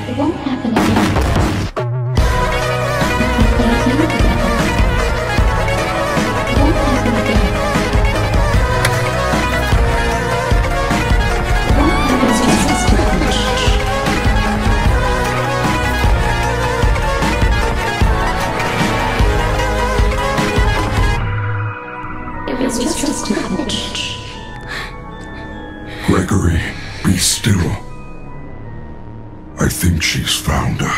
It won't happen again. If we play here together, it won't happen again. It won't happen again. It was just too much. Gregory, be still. I think she's found us.